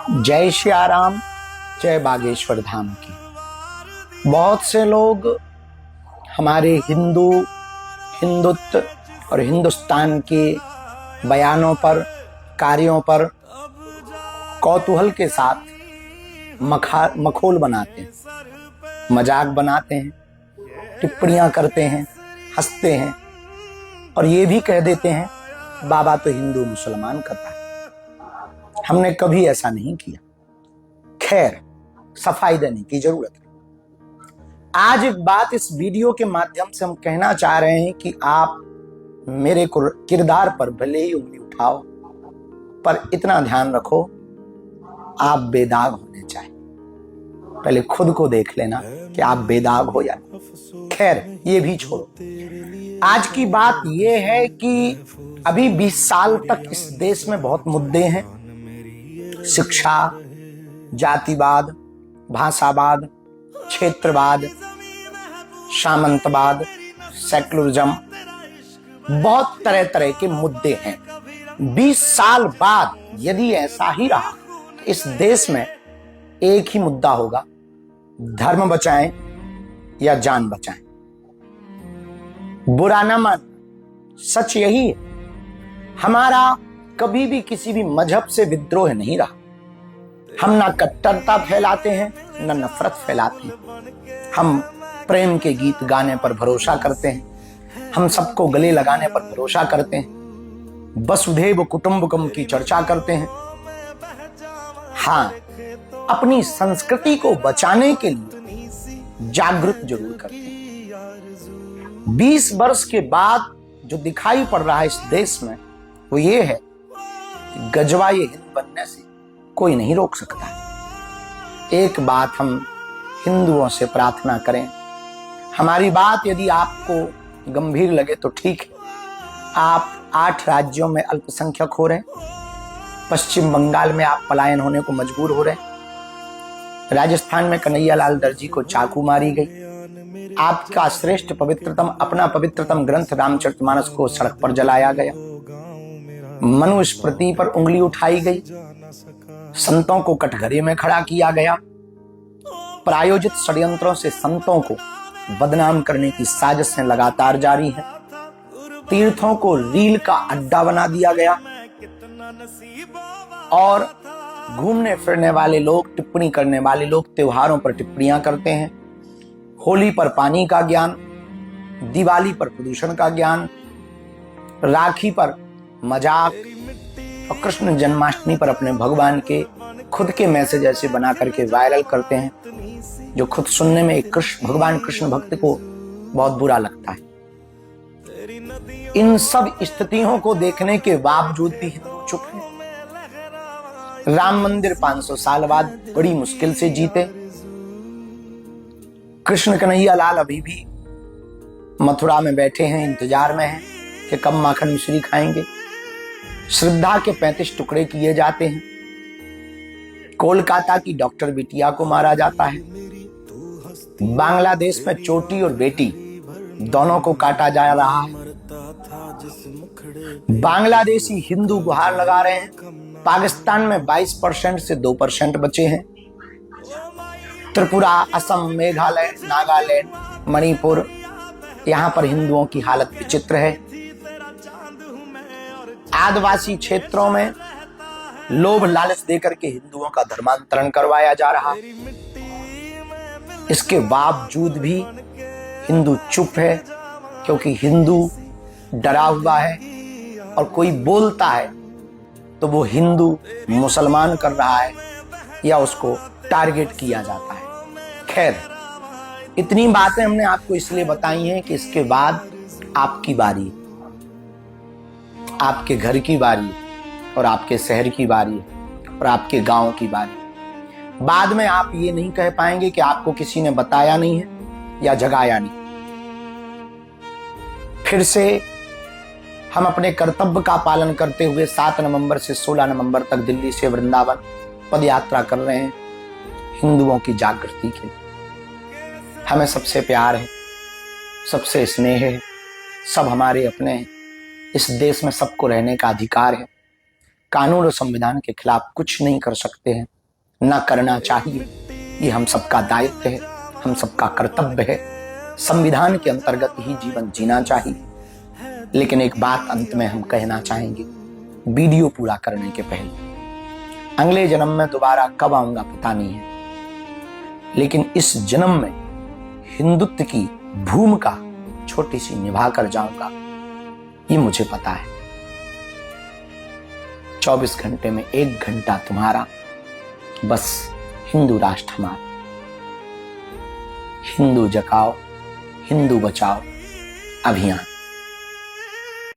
जय श्री राम, जय बागेश्वर धाम की। बहुत से लोग हमारे हिंदुत्व और हिंदुस्तान के बयानों पर, कार्यों पर कौतूहल के साथ मखौल बनाते हैं, मजाक बनाते हैं, टिप्पणियां करते हैं, हंसते हैं और ये भी कह देते हैं बाबा तो हिंदू मुसलमान करता है। हमने कभी ऐसा नहीं किया। खैर, सफाई देने की जरूरत है। आज एक बात इस वीडियो के माध्यम से हम कहना चाह रहे हैं कि आप मेरे किरदार पर भले ही उंगली उठाओ, पर इतना ध्यान रखो आप बेदाग होने चाहिए। पहले खुद को देख लेना कि आप बेदाग हो या नहीं। खैर, ये भी छोड़ो। आज की बात ये है कि अभी 20 साल तक इस देश में बहुत मुद्दे हैं। शिक्षा, जातिवाद, भाषावाद, क्षेत्रवाद, सामंतवाद, सेकुलरिज्म, बहुत तरह तरह के मुद्दे हैं। 20 साल बाद यदि ऐसा ही रहा, इस देश में एक ही मुद्दा होगा, धर्म बचाएं या जान बचाएं। बुरा ना मान, सच यही है। हमारा कभी भी किसी भी मजहब से विद्रोह नहीं रहा। हम ना कट्टरता फैलाते हैं, ना नफरत फैलाते हैं। हम प्रेम के गीत गाने पर भरोसा करते हैं। हम सबको गले लगाने पर भरोसा करते हैं। वसुधैव कुटुंबकम की चर्चा करते हैं। हाँ, अपनी संस्कृति को बचाने के लिए जागृत जरूर करते हैं। 20 वर्ष के बाद जो दिखाई पड़ रहा है इस देश में, वो ये है कि गजवा ये हिंद बनने से कोई नहीं रोक सकता। एक बात हम हिंदुओं से प्रार्थना करें, हमारी बात यदि आपको गंभीर लगे तो ठीक है। आप 8 राज्यों में अल्पसंख्यक हो रहे हैं। पश्चिम बंगाल में आप पलायन होने को मजबूर हो रहे हैं। राजस्थान में कन्हैया लाल दर्जी को चाकू मारी गई। आपका अपना पवित्रतम ग्रंथ रामचरितमानस को सड़क पर जलाया गया। मनुस्मृति पर उंगली उठाई गई। संतों को कटघरे में खड़ा किया गया। प्रायोजित षड्यंत्रों से संतों को बदनाम करने की साजिशें लगातार जारी हैं। तीर्थों को रील का अड्डा बना दिया गया और घूमने फिरने वाले लोग, टिप्पणी करने वाले लोग त्योहारों पर टिप्पणियां करते हैं। होली पर पानी का ज्ञान, दिवाली पर प्रदूषण का ज्ञान, राखी पर मजाक और कृष्ण जन्माष्टमी पर अपने भगवान के खुद के मैसेज ऐसे बना करके वायरल करते हैं जो खुद सुनने में एक भगवान कृष्ण भक्त को बहुत बुरा लगता है। इन सब स्थितियों को देखने के बावजूद भी हिंदू चुप है। राम मंदिर 500 साल बाद बड़ी मुश्किल से जीते। कृष्ण कन्हैया लाल अभी भी मथुरा में बैठे हैं, इंतजार में हैं कि कब माखन मिश्री खाएंगे। श्रद्धा के 35 टुकड़े किए जाते हैं। कोलकाता की डॉक्टर बिटिया को मारा जाता है। बांग्लादेश में चोटी और बेटी दोनों को काटा जा रहा है। बांग्लादेशी हिंदू गुहार लगा रहे हैं। पाकिस्तान में 22% से 2% बचे हैं। त्रिपुरा, असम, मेघालय, नागालैंड, मणिपुर, यहां पर हिंदुओं की हालत विचित्र है। आदिवासी क्षेत्रों में लोभ लालच देकर के हिंदुओं का धर्मांतरण करवाया जा रहा है। इसके बावजूद भी हिंदू चुप है, क्योंकि हिंदू डरा हुआ है और कोई बोलता है तो वो हिंदू मुसलमान कर रहा है या उसको टारगेट किया जाता है। खैर, इतनी बातें हमने आपको इसलिए बताई हैं कि इसके बाद आपकी बारी, आपके घर की बारी और आपके शहर की बारी और आपके गांव की बारी। बाद में आप ये नहीं कह पाएंगे कि आपको किसी ने बताया नहीं है या जगाया नहीं। फिर से हम अपने कर्तव्य का पालन करते हुए 7 नवंबर से 16 नवंबर तक दिल्ली से वृंदावन पद यात्रा कर रहे हैं, हिंदुओं की जागृति के। हमें सबसे प्यार है, सबसे स्नेह है, सब हमारे अपने हैं। इस देश में सबको रहने का अधिकार है। कानून और संविधान के खिलाफ कुछ नहीं कर सकते हैं। ना करना चाहिए। ये हम सबका दायित्व है, हम सबका कर्तव्य है। संविधान के अंतर्गत ही जीवन जीना चाहिए। लेकिन एक बात अंत में हम कहना चाहेंगे, वीडियो पूरा करने के पहले, अगले जन्म में दोबारा कब आऊंगा पता नहीं है, लेकिन इस जन्म में हिंदुत्व की भूमिका छोटी सी निभा कर जाऊंगा, ये मुझे पता है। 24 घंटे में 1 घंटा तुम्हारा, बस हिंदू राष्ट्र हमारा। हिंदू जगाओ, हिंदू बचाओ अभियान।